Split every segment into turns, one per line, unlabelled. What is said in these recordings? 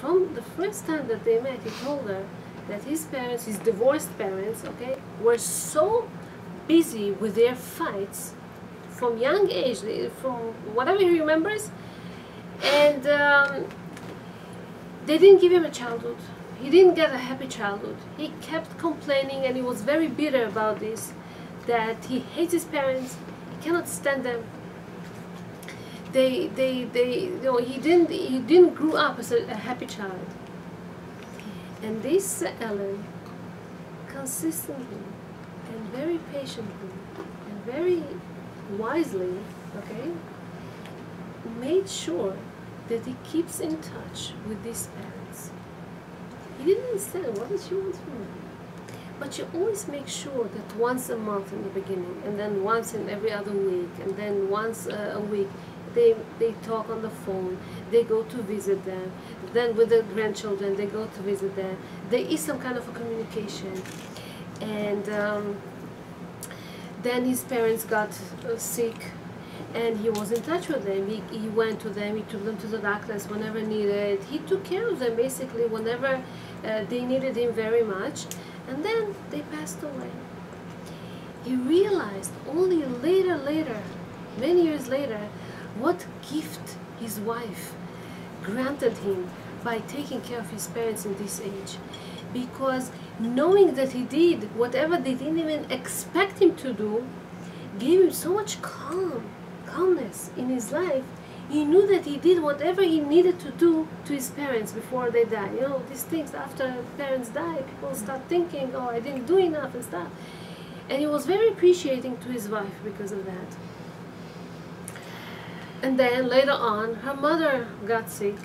from the first time that they met, he told her that his parents, his divorced parents, okay, were so busy with their fights from young age, from whatever he remembers, and they didn't give him a childhood. He didn't get a happy childhood. He kept complaining, and he was very bitter about this, that he hates his parents, he cannot stand them. You know, he didn't grow up as a happy child. And this Ellen consistently and very patiently and very wisely, okay, made sure that he keeps in touch with these parents. He didn't understand what did she want from him. But you always make sure that once a month in the beginning, and then once in every other week, and then once a week, they talk on the phone, they go to visit them, then with the grandchildren they go to visit them. There is some kind of a communication. And then his parents got sick, and he was in touch with them. He went to them, he took them to the doctors whenever needed. He took care of them basically whenever they needed him very much. And then they passed away. He realized only later, many years later, what gift his wife granted him by taking care of his parents in this age. Because knowing that he did whatever they didn't even expect him to do, gave him so much calmness in his life. He knew that he did whatever he needed to do to his parents before they died. You know, these things, after parents die, people start thinking, oh, I didn't do enough and stuff. And he was very appreciating to his wife because of that. And then later on, her mother got sick.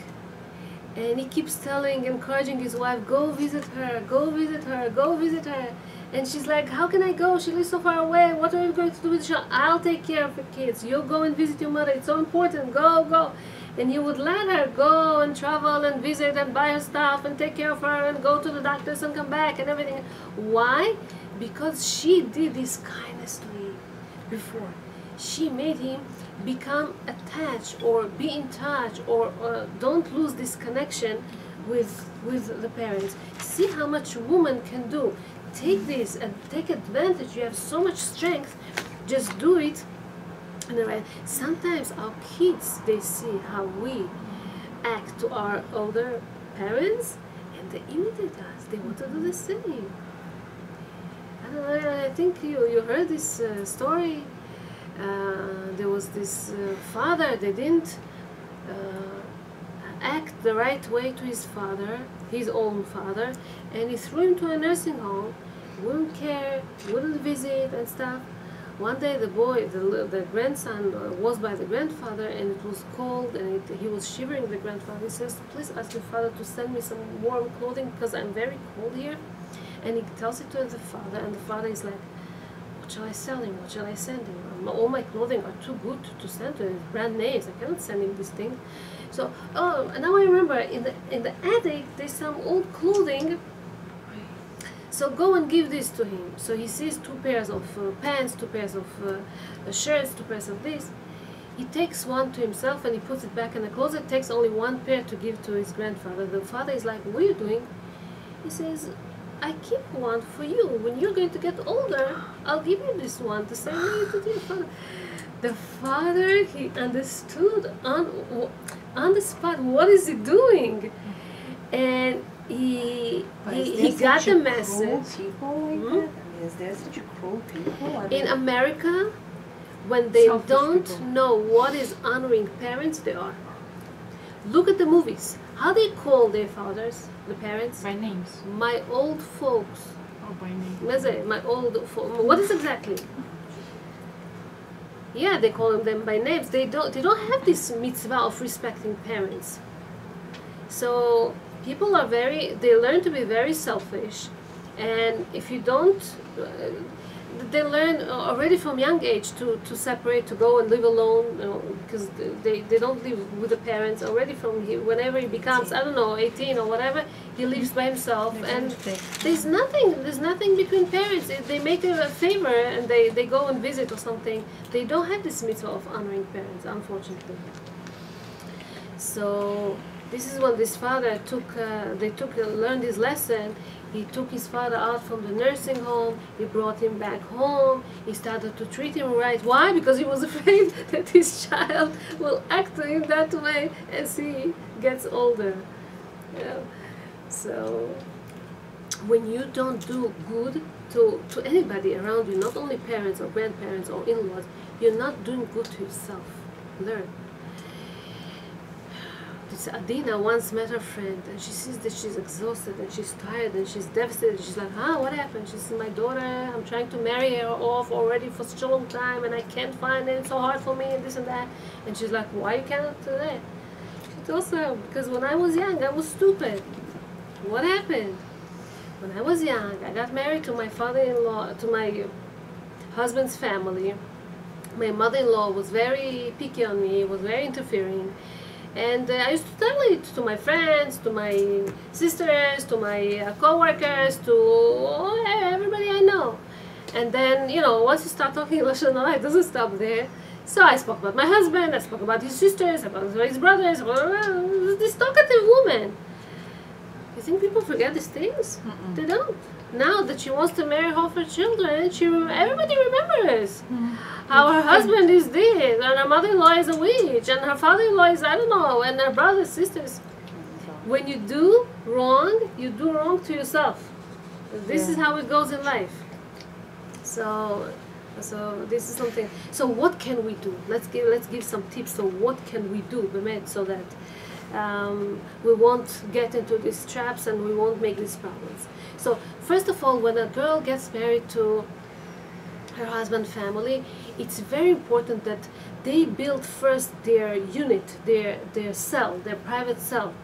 And he keeps encouraging his wife, go visit her, go visit her, go visit her. And she's like, how can I go? She lives so far away. What are you going to do with her? I'll take care of the kids. You go and visit your mother. It's so important. Go, go. And he would let her go and travel and visit and buy her stuff and take care of her and go to the doctors and come back and everything. Why? Because she did this kindness to him before. She made him become attached or be in touch or don't lose this connection with the parents. See how much a woman can do. Take this and take advantage. You have so much strength. Just do it. And sometimes our kids, they see how we act to our older parents and they imitate us. They want to do the same. I don't know, I think you heard this story. There was this father, they didn't act the right way to his father, his own father, and he threw him to a nursing home, wouldn't care, wouldn't visit and stuff. One day the boy, the grandson was by the grandfather, and it was cold and he was shivering. The grandfather, he says, please ask your father to send me some warm clothing because I'm very cold here. And he tells it to the father, and the father is like, what shall I sell him? What shall I send him? All my clothing are too good to send to him. Brand names. I cannot send him this thing. So, oh, now I remember in the attic there's some old clothing. So go and give this to him. So he sees 2 pairs of pants, 2 pairs of shirts, 2 pairs of this. He takes one to himself and he puts it back in the closet. Takes only 1 pair to give to his grandfather. The father is like, what are you doing? He says, I keep one for you. When you're going to get older, I'll give you this one the same way you did your father. The father, he understood on the spot what is he doing, and he got the message.
People like that? I mean, is there such a cruel people?
In America, when they don't know what is honoring parents, they are. Look at the movies. How they call their fathers, the parents?
By names.
My old folks.
Oh, by name.
My old folks. What is exactly? Yeah, they call them by names. They don't have this mitzvah of respecting parents. So people are they learn to be very selfish, and if you don't, they learn already from young age to separate, to go and live alone, you know, because they don't live with the parents already from whenever he becomes, I don't know, 18 or whatever, he lives by himself, and there's nothing between parents. They make a favor and they go and visit or something. They don't have this mitzvah of honoring parents, unfortunately. So This is when this father learned his lesson. He took his father out from the nursing home. He brought him back home. He started to treat him right. Why? Because he was afraid that his child will act in that way as he gets older. Yeah. So when you don't do good to anybody around you, not only parents or grandparents or in-laws, you're not doing good to yourself. Learn. This Adina once met her friend, and she sees that she's exhausted and she's tired and she's devastated. She's like, what happened? She says, my daughter, I'm trying to marry her off already for such a long time and I can't find it. It's so hard for me and this and that. And she's like, why you cannot do that? She tells her, because when I was young, I was stupid. What happened? When I was young, I got married to my father-in-law, to my husband's family. My mother-in-law was very picky on me, was very interfering. And I used to tell it to my friends, to my sisters, to my co-workers, to everybody I know. And then, you know, once you start talking Lashon Hara, it doesn't stop there. So I spoke about my husband, I spoke about his sisters, about his brothers, this talkative woman. You think people forget these things? They don't. Now that she wants to marry half her children, everybody remembers how her husband is this, and her mother-in-law is a witch, and her father-in-law is I don't know, and her brothers, sisters. When you do wrong to yourself. This is how it goes in life. So this is something. So what can we do? Let's give some tips. So what can we do, Bemet, so that we won't get into these traps and we won't make these problems. So first of all, when a girl gets married to her husband's family, it's very important that they build first their unit, their cell, their private cell,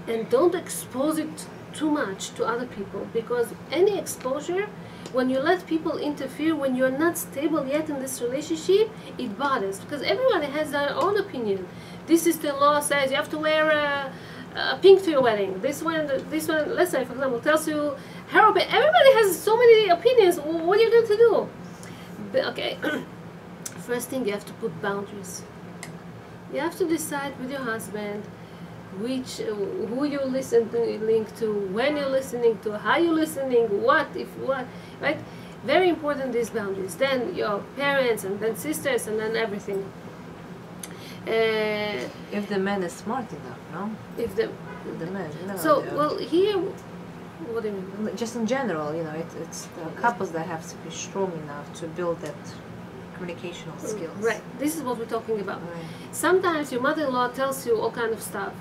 and don't expose it too much to other people, because any exposure, when you let people interfere, when you're not stable yet in this relationship, it bothers, because everybody has their own opinion. This sister-in-law says you have to wear pink to your wedding. This one, let's say, for example, tells you her opinion. Everybody has so many opinions. What are you going to do? Okay, first thing, you have to put boundaries. You have to decide with your husband who you're listening to, when you're listening to, how you're listening, what, right? Very important, these boundaries. Then your parents, and then sisters, and then everything.
If the man is smart enough, no?
If the
man, no.
So, well, here, what do you mean?
Just in general, you know, it's the couples that have to be strong enough to build that communicational skills.
Right. This is what we're talking about.
Right.
Sometimes your mother-in-law tells you all kind of stuff.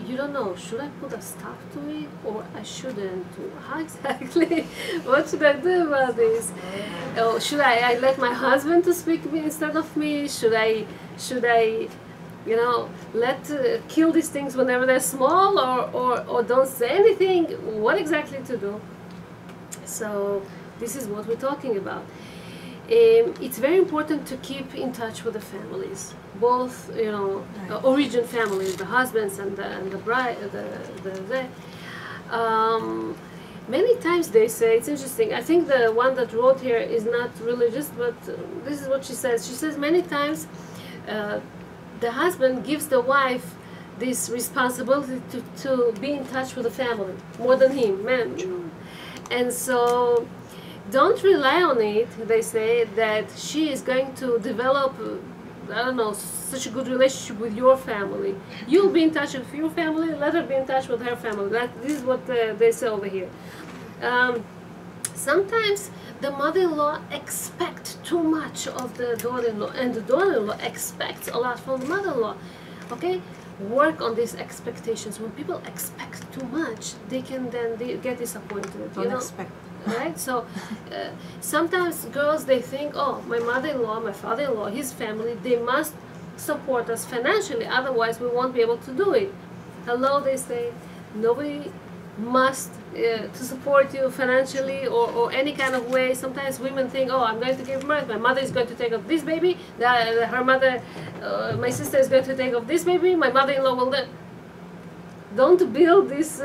You don't know, should I put a stop to it or I shouldn't? How exactly? What should I do about this? Or should I let my husband to speak me instead of me? Should I, you know, kill these things whenever they're small, or don't say anything? What exactly to do? So this is what we're talking about. It's very important to keep in touch with the families, both, you know, origin families, the husbands and the bride, many times they say, it's interesting, I think the one that wrote here is not religious, but this is what she says. She says many times the husband gives the wife this responsibility to be in touch with the family more than him, man. And so don't rely on it, they say, that she is going to develop, I don't know, such a good relationship with your family. You'll be in touch with your family, let her be in touch with her family. This is what they say over here. Sometimes the mother-in-law expects too much of the daughter-in-law, and the daughter-in-law expects a lot from the mother-in-law. Okay? Work on these expectations. When people expect too much, they can then get disappointed.
Don't expect.
Right? So sometimes girls, they think, oh, my mother-in-law, my father-in-law, his family, they must support us financially, otherwise we won't be able to do it. Hello, they say, nobody must to support you financially or any kind of way. Sometimes women think, oh, I'm going to give birth, my mother is going to take of this baby, her mother, my sister is going to take of this baby, my mother-in-law will then. Don't build this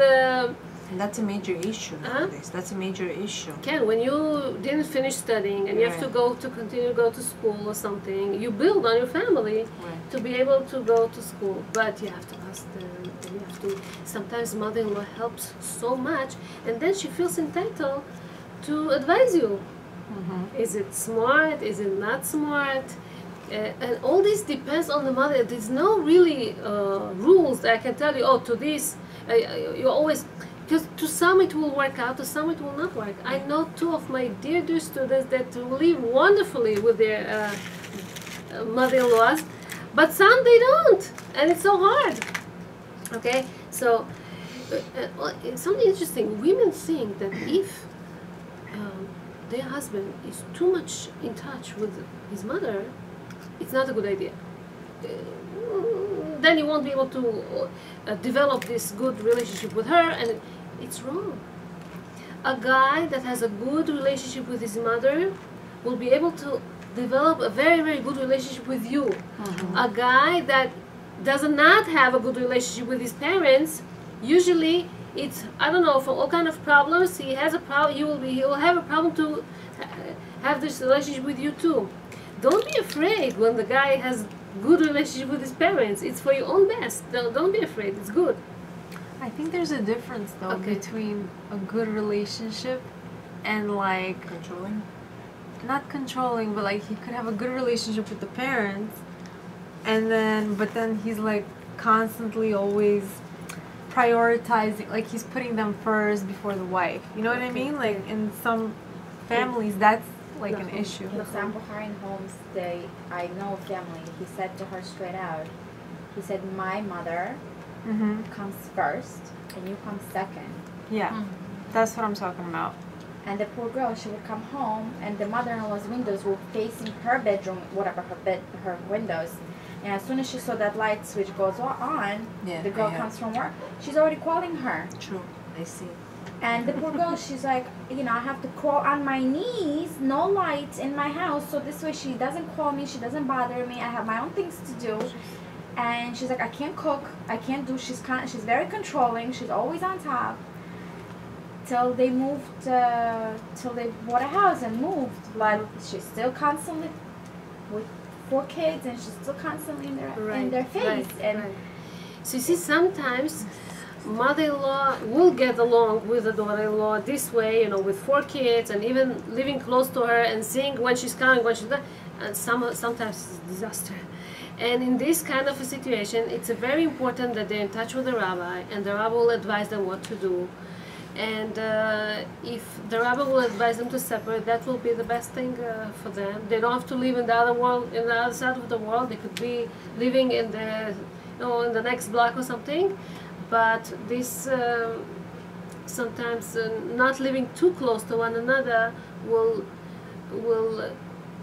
And that's a major issue nowadays. That's a major issue.
Ken, when you didn't finish studying and you have to continue to go to school or something, you build on your family to be able to go to school. But you have to ask the have to. Sometimes mother-in-law helps so much, and then she feels entitled to advise you. Is it smart? Is it not smart? And all this depends on the mother. There's no really rules that I can tell you. Oh, to this, you always. Because to some it will work out, to some it will not work. I know two of my dear students that live wonderfully with their mother-in-laws, but some they don't, and it's so hard. Okay, so it's something interesting. Women think that if their husband is too much in touch with his mother, it's not a good idea. Then you won't be able to develop this good relationship with her, and it's wrong. A guy that has a good relationship with his mother will be able to develop a very, very good relationship with you. A guy that does not have a good relationship with his parents, usually it's, I don't know, for all kind of problems, he has a problem, he will have a problem to have this relationship with you too. Don't be afraid when the guy has good relationship with his parents. It's for your own best. Don't be afraid. It's good.
I think there's a difference though between a good relationship and like
Controlling?
not controlling, but like he could have a good relationship with the parents, and but then he's like constantly always prioritizing, like he's putting them first before the wife. You know what I mean? Like in some families, that's like an issue.
For example, Harin Holmes, I know a family, he said to her straight out, he said, my mother comes first and you come second.
Yeah, that's what I'm talking about.
And the poor girl, she would come home and the mother-in-law's windows were facing her bedroom, whatever, her windows. And as soon as she saw that light switch goes on, the girl comes from work, she's already calling her.
True, I see.
And the poor girl, she's like, you know, I have to crawl on my knees, no light in my house, so this way she doesn't call me, she doesn't bother me, I have my own things to do. And she's like, I can't cook, I can't do, she's very controlling, she's always on top. Till they moved, till they bought a house and moved, but she's still constantly with 4 kids, and she's still constantly in their face.
So you see, sometimes mother-in-law will get along with the daughter-in-law this way, you know, with 4 kids, and even living close to her and seeing when she's coming, when she's going, and sometimes it's a disaster. And in this kind of a situation, it's very important that they're in touch with the rabbi, and the rabbi will advise them what to do. And if the rabbi will advise them to separate, that will be the best thing for them. They don't have to live in the other world, in the other side of the world. They could be living in the, you know, in the next block or something. But this sometimes not living too close to one another will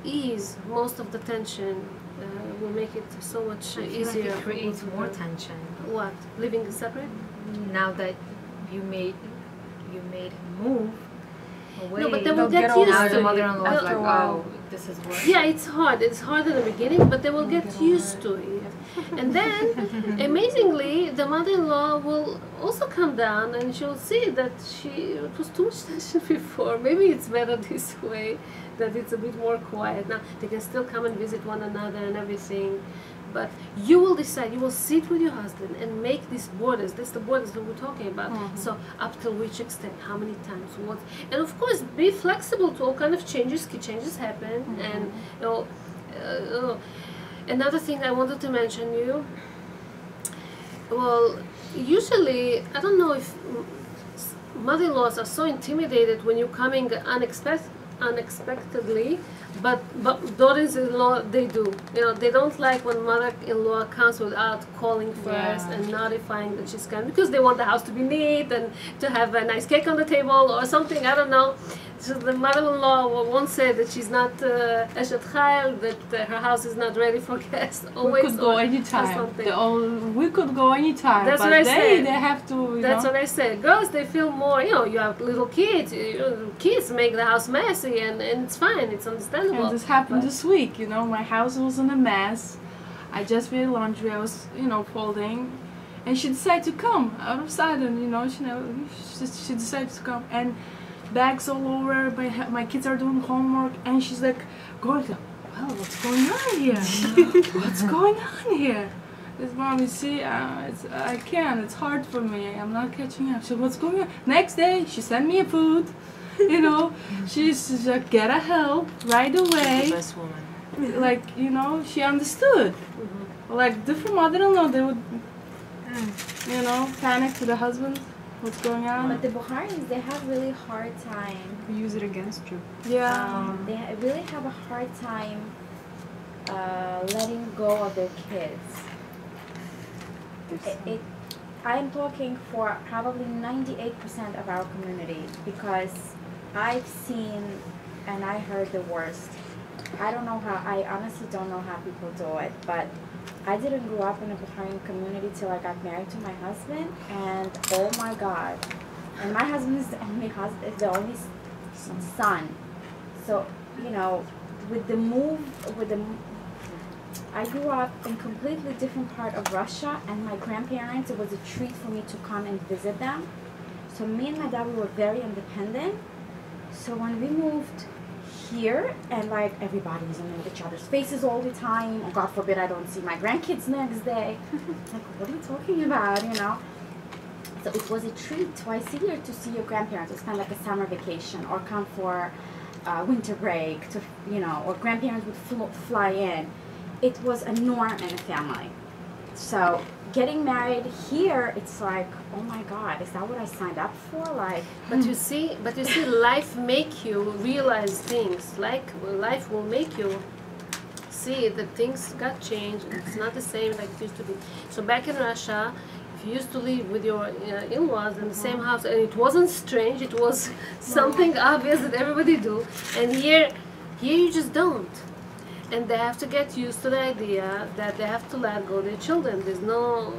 ease most of the tension. Will make it so much easier.
Like it creates more tension.
What? Living separate?
Now that you made him move away.
No, but they will get used to it.
The mother-in-law is like, oh, this is what.
Yeah, it's hard. It's hard in the beginning, but they will get used to it. And then, amazingly, the mother-in-law will also come down, and she'll see that it was too much tension before. Maybe it's better this way, that it's a bit more quiet. Now, they can still come and visit one another and everything. But you will decide, you will sit with your husband and make these borders. That's the borders that we're talking about. So up till which extent, how many times, what, and of course be flexible to all kind of changes. Changes happen, and you know. Another thing I wanted to mention you. Well, usually I don't know if mother-in-laws are so intimidated when you're coming unexpectedly. But daughters-in-law, they do. You know, they don't like when mother-in-law comes without calling first and notifying that she's coming, because they want the house to be neat and to have a nice cake on the table or something. I don't know. So the mother-in-law won't say that she's not Eshet Chayil, that her house is not ready for guests. Always,
we could go anytime. We could go anytime.
That's
but
what I said.
They have to.
That's what I said. Girls, they feel more. You know, you have little kids. Kids make the house messy, and it's fine. It's understandable.
And this happened this week. You know, my house was in a mess. I just made laundry. I was, folding, and she decided to come out of sudden. She decided to come, and bags all over. My kids are doing homework, and she's like, going, well, what's going on here? What's going on here? This mom, you see, I can't. It's hard for me. I'm not catching up. So what's going on? Next day, she sent me a food. You know, she's like, get a help right away.
The best woman.
Like, you know, she understood. Like different mother-in-law, they would, you know, panic to the husband. What's going on?
But the Bukharians, they have really hard time.
We use it against you.
Yeah.
They really have a hard time letting go of their kids. I am talking for probably 98% of our community because I've seen and I heard the worst. I don't know how, I honestly don't know how people do it, but I didn't grow up in a Bahraini community till I got married to my husband, and oh my God. And my husband is the only son. So, you know, I grew up in a completely different part of Russia, and my grandparents, it was a treat for me to come and visit them. So me and my dad, we were very independent. So when we moved here, and like everybody was in each other's faces all the time, or God forbid I don't see my grandkids next day. Like, what are you talking about, you know? So it was a treat twice a year to see your grandparents, to spend like a summer vacation, or come for winter break, to, you know, or grandparents would fly in. It was a norm in a family. So getting married here, it's like, oh my God, is that what I signed up for? Like,
but you see, life make you realize things. Like life will make you see that things got changed. It's not the same like it used to be. So back in Russia, if you used to live with your in-laws in the same house, and it wasn't strange, it was something obvious that everybody do. And here you just don't. And they have to get used to the idea that they have to let go their children. There's no,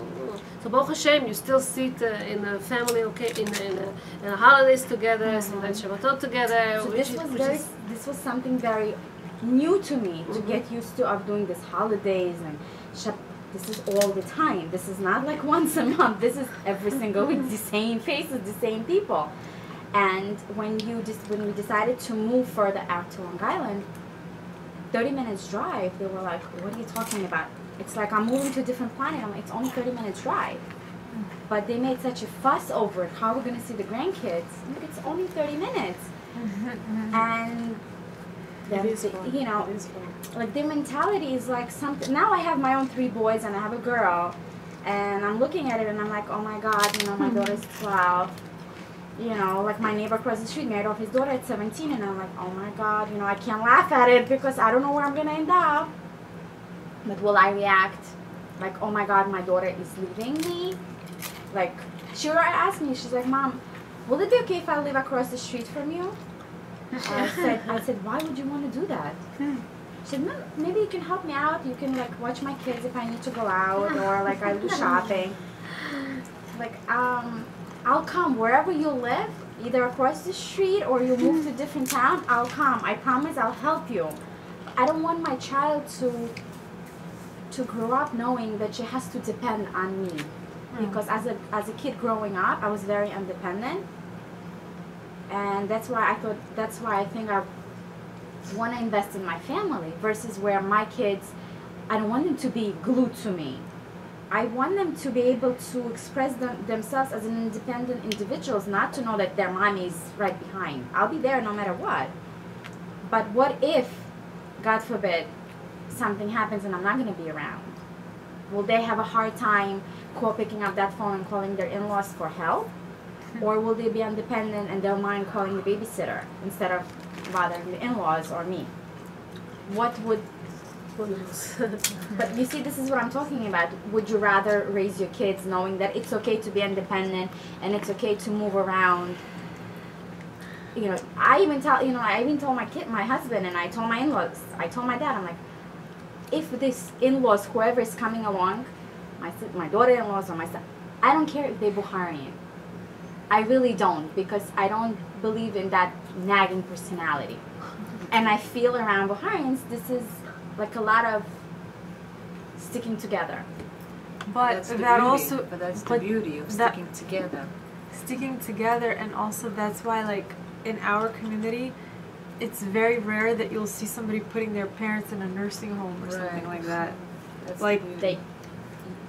so Baruch Hashem, you still sit in a family, okay, in a holidays together, sometimes Shabbatot together.
So this was something very new to me, to get used to, of doing this holidays and this is all the time. This is not like once a month. This is every single week, the same faces, the same people. And when we decided to move further out to Long Island, 30 minutes drive, they were like, what are you talking about? It's like I'm moving to a different planet. I'm like, it's only 30 minutes drive. But they made such a fuss over it. How are we going to see the grandkids? Look, it's only 30 minutes. And then, you know, like their mentality is like something. Now I have my own 3 boys and I have a girl. And I'm looking at it and I'm like, oh my God, you know, my daughter's 12. You know, like my neighbor across the street married off his daughter at 17, and I'm like, oh my God, you know, I can't laugh at it because I don't know where I'm going to end up. But will I react like, oh my God, my daughter is leaving me? Like, shiur asked me, she's like, Mom, will it be okay if I live across the street from you? I said, why would you want to do that? She said, no, maybe you can help me out. You can like watch my kids if I need to go out, or like I do shopping. Like, I'll come wherever you live, either across the street or you move to a different town. I'll come. I promise I'll help you. I don't want my child to grow up knowing that she has to depend on me. Because as a kid growing up, I was very independent. And that's why I think I want to invest in my family versus where my kids, I don't want them to be glued to me. I want them to be able to express themselves as an independent individuals, not to know that their mommy is right behind. I'll be there no matter what. But what if, God forbid, something happens and I'm not going to be around? Will they have a hard time picking up that phone and calling their in-laws for help? Or will they be independent and they'll mind calling the babysitter instead of bothering the in-laws or me? What would... But you see, this is what I'm talking about. Would you rather raise your kids knowing that it's okay to be independent and it's okay to move around? You know, I even told my husband, and I told my in-laws, I told my dad, I'm like, if this in-laws, whoever is coming along, my daughter-in-laws or my son, I don't care if they're Bukharian. I really don't, because I don't believe in that nagging personality. And I feel around Bukharians, this is like a lot of sticking together.
But that's the
beauty of sticking together.
Sticking together, and also that's why, like, in our community, it's very rare that you'll see somebody putting their parents in a nursing home or something like that.
That's
like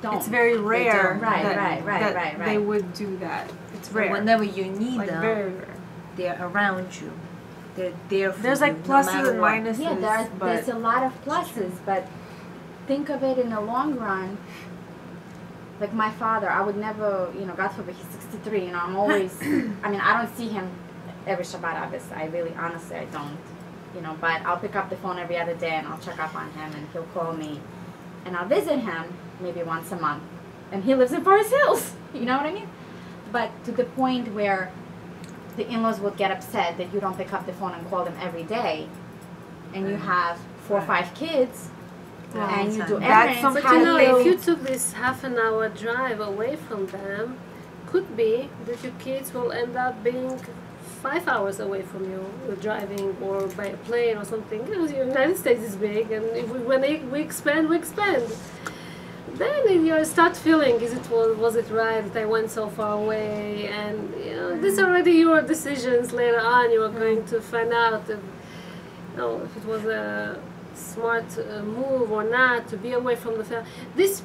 don't.
It's very rare
don't.
Right,
that,
right,
that they would do that. It's
And
rare.
whenever you need
Like
them,
very rare.
they're around you. They're there for
There's
you,
like
no
pluses
matter
and
what.
minuses.
Yeah,
but
there's a lot of pluses, but think of it in the long run. Like my father, I would never, God forbid, he's 63, I'm always, I mean, I don't see him every Shabbat, obviously. I really, honestly, I don't, but I'll pick up the phone every other day and I'll check up on him and he'll call me and I'll visit him maybe once a month. And he lives in Forest Hills, you know what I mean? But to the point where the in-laws would get upset that you don't pick up the phone and call them every day, and you have 4 or 5 kids, and you do
That's
errands.
something
But
How
if you took this half-an-hour drive away from them, could be that your kids will end up being 5 hours away from you, driving or by a plane or something. Because the United States is big, and if when we expand, we expand. Then you start feeling, was it right that I went so far away? And these are already your decisions later on. You are going to find out if it was a smart move or not to be away from the family. This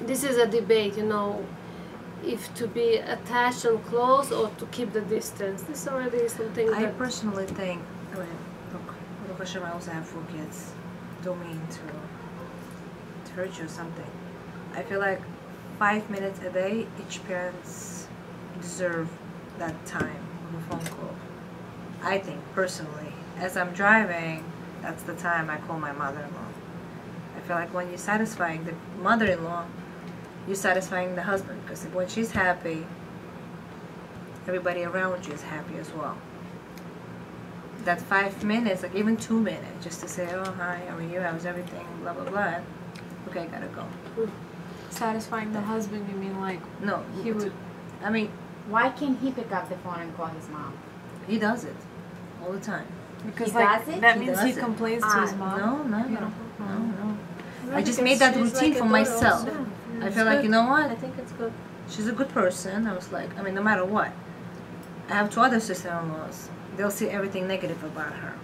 is a debate, if to be attached and close or to keep the distance. This already is something
I
that
personally think, look, Hashem, I also have 4 kids. Don't mean to hurt you or something. I feel like 5 minutes a day, each parents deserve that time of a phone call. I think, personally, as I'm driving, that's the time I call my mother-in-law. I feel like when you're satisfying the mother-in-law, you're satisfying the husband, because when she's happy, everybody around you is happy as well. That 5 minutes, like even 2 minutes, just to say, oh, hi, how are you, how's everything, blah, blah, blah. Okay, gotta go.
satisfying the husband, you mean like
No,
he would.
I mean,
Why can't he pick up the phone and call his mom?
he does it all the time.
Because
He
like
does it?
that
He
means
does
he
it.
complains to his mom.
No.
Beautiful.
I just made that routine for myself. I feel like,
good.
you know what? I think it's good. She's a good person. I was like, I mean, no matter what. I have 2 other sister-in-laws. They'll see everything negative about her.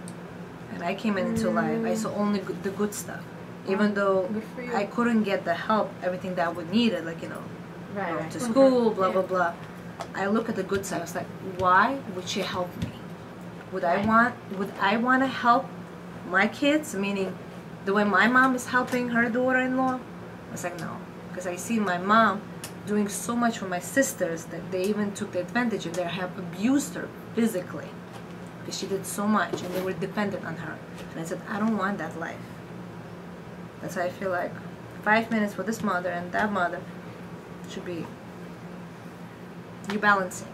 And I came into life, I saw only the good stuff. Even though
Good for you.
I couldn't get the help, everything that I would need, like,
Right,
going
right.
to school, blah, blah, blah. I look at the good side. I was like, why would she help me? Would I want to help my kids? Meaning, the way my mom is helping her daughter-in-law? I was like, no. Because I see my mom doing so much for my sisters that they even took the advantage and they have abused her physically. Because she did so much and they were dependent on her. And I said, I don't want that life. That's why I feel like 5 minutes for this mother and that mother should be you balancing.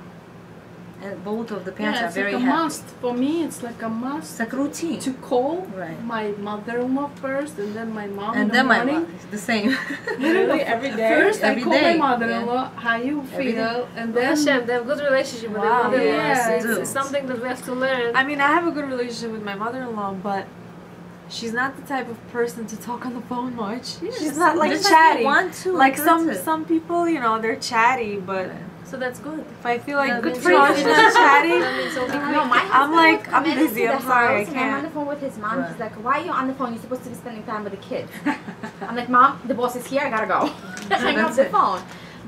And both of the parents are
it's
very
like a
happy.
must. For me, it's like a must
It's like routine.
to call
Right.
my mother-in-law first, and then my mom in
And
the
then my
morning.
mom, it's the same.
Literally every day. First,
Every
I call
day,
my mother-in-law, how you
Every day.
feel, and
Well,
then
Hashem, they have good relationship with
Wow.
their mother-in-law.
Yeah,
it's,
they do.
it's something that we have to learn.
I mean, I have a good relationship with my mother-in-law, but she's not the type of person to talk on the phone much. She's not like
Just
chatty.
you want to,
Like
that's it.
some people, they're chatty, but
So that's good.
if I feel like
Yeah,
good
good
for
for
you,
you.
she's not chatty.
No, my
I'm
husband
like,
would come
I'm
in into
busy,
the
I'm sorry, I
house, and I'm on
can't.
the phone with his mom.
Right.
He's like, why are you on the phone? You're supposed to be spending time with the kids. I'm like, Mom, the boss is here. I gotta go. Hang up
that's
the
it.
phone.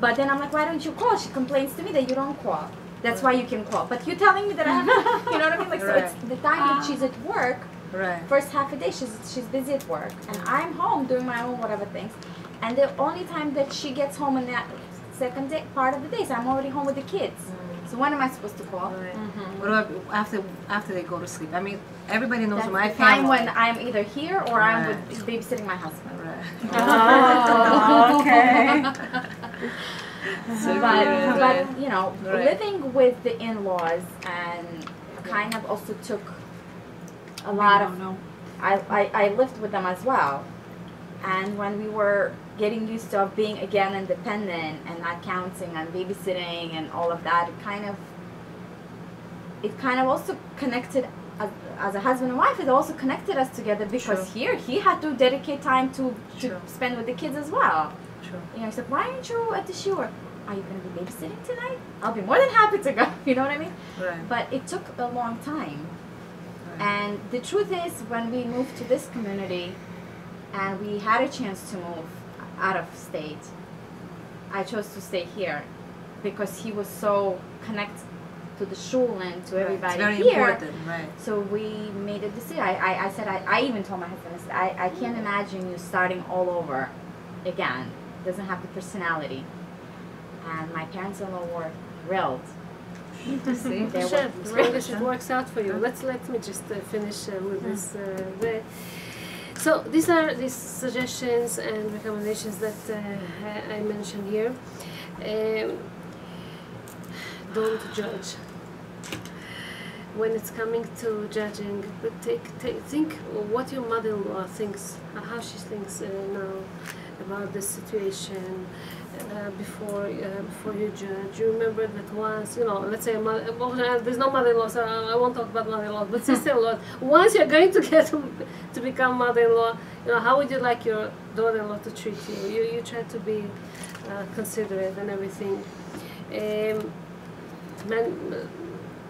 But then I'm like, why don't you call? She complains to me that you don't call. That's why you can call. But you're telling me that I have, you know what I mean? Like, so it's the time that she's at work.
Right.
First half a day, she's busy at work, and I'm home doing my own whatever things. And the only time that she gets home in that second day, part of the day, so I'm already home with the kids. So when am I supposed to call?
Right. What about after they go to sleep? I mean, everybody knows
That's
my
the
family.
time when I'm either here or I'm
Right.
with babysitting my husband.
Right.
Oh, okay.
But you know,
Right.
living with the in-laws and kind of also took a lot of. I lived with them as well, and when we were getting used to being again independent and not counting and babysitting and all of that, it kind of also connected as a husband and wife. It also connected us together because
True.
here he had to dedicate time to
True.
spend with the kids as well.
True.
He's like, why aren't you at the shiur? Are you going to be babysitting tonight? I'll be more than happy to go. You know what I mean?
Right.
But it took a long time.
Right.
And the truth is, when we moved to this community and we had a chance to move, out of state. I chose to stay here because he was so connected to the shul and to everybody
It's very
here.
important, right?
So we made a decision. I said, I even told my husband, I said, I can't imagine you starting all over again. Doesn't have the personality. And my parents-in-law were thrilled.
See?
They were
Sure, as long as it
thrilled.
works out for you. Let me just finish with this. So these are these suggestions and recommendations that I mentioned here. Don't judge. When it's coming to judging, but think what your mother-in-law thinks, how she thinks now about this situation. Before you judge, you remember that once, let's say there's no mother-in-law, so I won't talk about mother-in-law, but sister-in-law. Once you're going to get to become mother-in-law, how would you like your daughter-in-law to treat you? You try to be considerate and everything.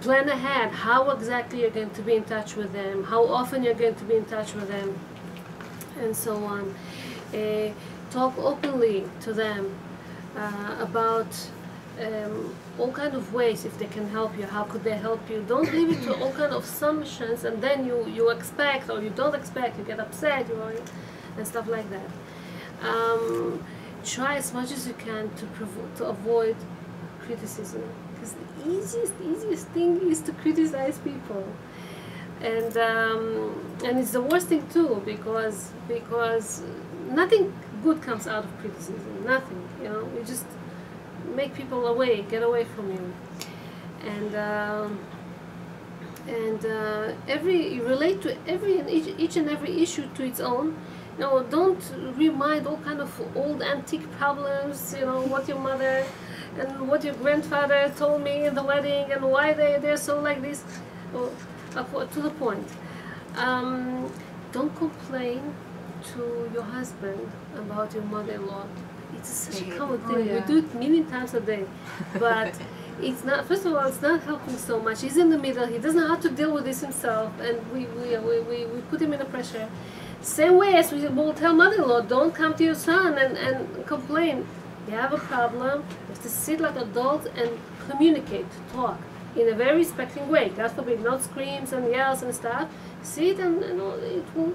Plan ahead how exactly you're going to be in touch with them, how often you're going to be in touch with them, and so on. Talk openly to them about all kind of ways if they can help you, how could they help you. Don't leave it to all kind of assumptions and then you expect or you don't expect, you get upset, and stuff like that. Try as much as you can to avoid criticism, because the easiest thing is to criticize people, and it's the worst thing too, because nothing good comes out of criticism. Nothing, you just make people get away from you, and you relate to each and every issue to its own. Don't remind all kind of old antique problems. What your mother and what your grandfather told me in the wedding and why they're so like this. To the point. Don't complain to your husband about your mother-in-law. It's such a common thing. We do it a million times a day, but it's not. First of all, it's not helping so much. He's in the middle. He doesn't know how to deal with this himself, and we put him in a pressure. Same way as we will tell mother-in-law, don't come to your son and complain. You have a problem. You have to sit like adults and communicate, talk in a very respecting way. God forbid, not screams and yells and stuff. Sit and it will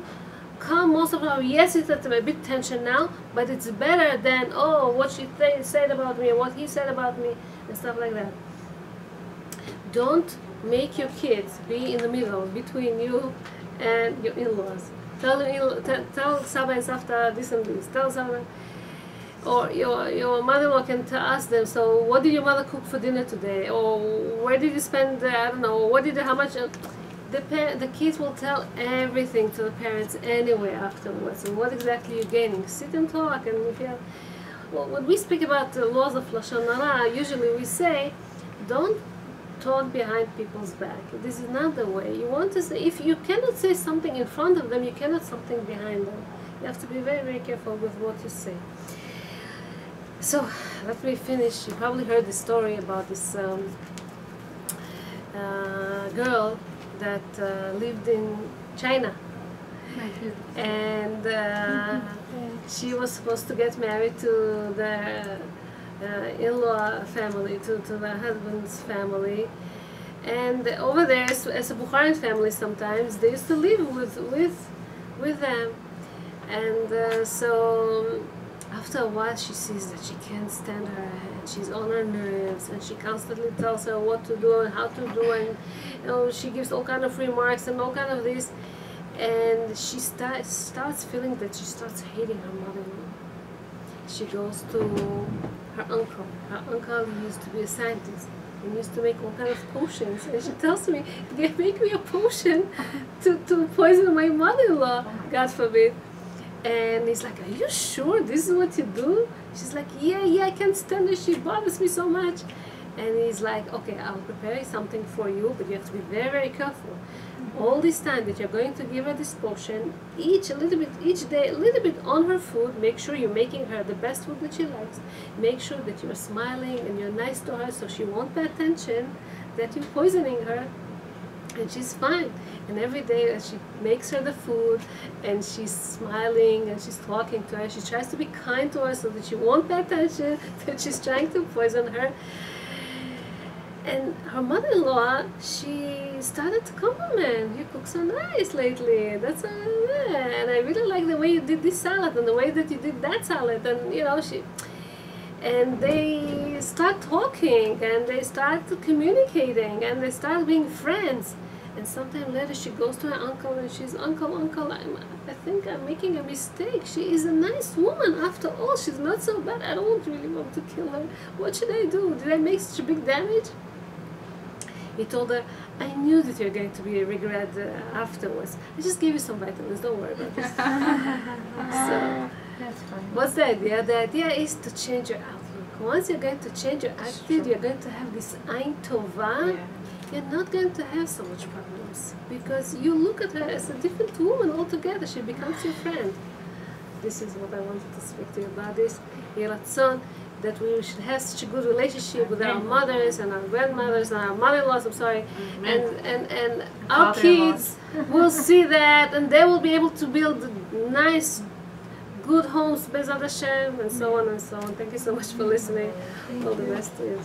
calm most of our. Yes, it's at a big tension now, but it's better than what she said about me, what he said about me, and stuff like that. Don't make your kids be in the middle between you and your in-laws. Tell Saba and Safta this and this. Tell Saba, or your mother-in-law can ask them. So, what did your mother cook for dinner today? Or where did you spend? I don't know. How much? The kids will tell everything to the parents anyway afterwards. And what exactly you're gaining? Sit and talk. And when we speak about the laws of Lashon Hara, usually we say, don't talk behind people's back. This is not the way. You want to say, if you cannot say something in front of them, you cannot something behind them. You have to be very, very careful with what you say. So, let me finish. You probably heard the story about this girl that lived in China. And she was supposed to get married to the in-law family, to the husband's family, and over there, as a Bukharian family, sometimes they used to live with them, and so after a while, she sees that she can't stand her, and she's on her nerves, and she constantly tells her what to do and how to do, and she gives all kind of remarks and all kind of this, and she starts feeling that she starts hating her mother-in-law. She goes to her uncle. Her uncle used to be a scientist and used to make all kinds of potions. And she tells me, make me a potion to poison my mother-in-law, God forbid. And he's like, are you sure this is what you do? She's like, yeah, I can't stand her. She bothers me so much. And he's like, okay, I'll prepare something for you, but you have to be very, very careful. All this time that you're going to give her this potion, each day, a little bit on her food. Make sure you're making her the best food that she likes. Make sure that you're smiling and you're nice to her so she won't pay attention that you're poisoning her. And she's fine. And every day she makes her the food, and she's smiling, and she's talking to her. She tries to be kind to her so that she won't pay attention, that she's trying to poison her. And her mother-in-law, she started to compliment, you cook so nice lately, that's and I really like the way you did this salad and the way that you did that salad. And you know, and they start talking, and they start communicating, and they start being friends. And sometime later she goes to her uncle and she's, uncle, I think I'm making a mistake. She is a nice woman after all. She's not so bad. I don't really want to kill her. What should I do? Did I make such a big damage? He told her, I knew that you're going to be regret afterwards. I just gave you some vitamins. Don't worry about this. So,
That's funny.
what's the idea? The idea is to change your outlook. Once you're going to change your attitude, you're going to have this Ein Tova.
Yeah.
You're not going to have so much problems because you look at her as a different woman altogether. She becomes your friend. This is what I wanted to speak to you about. This Yeratzon, that we should have such a good relationship with our mothers and our grandmothers and our mother-in-laws. I'm sorry, and our kids will see that, and they will be able to build nice, good homes, Bezat Hashem, and so on and so on. Thank you so much for listening. All the best to you.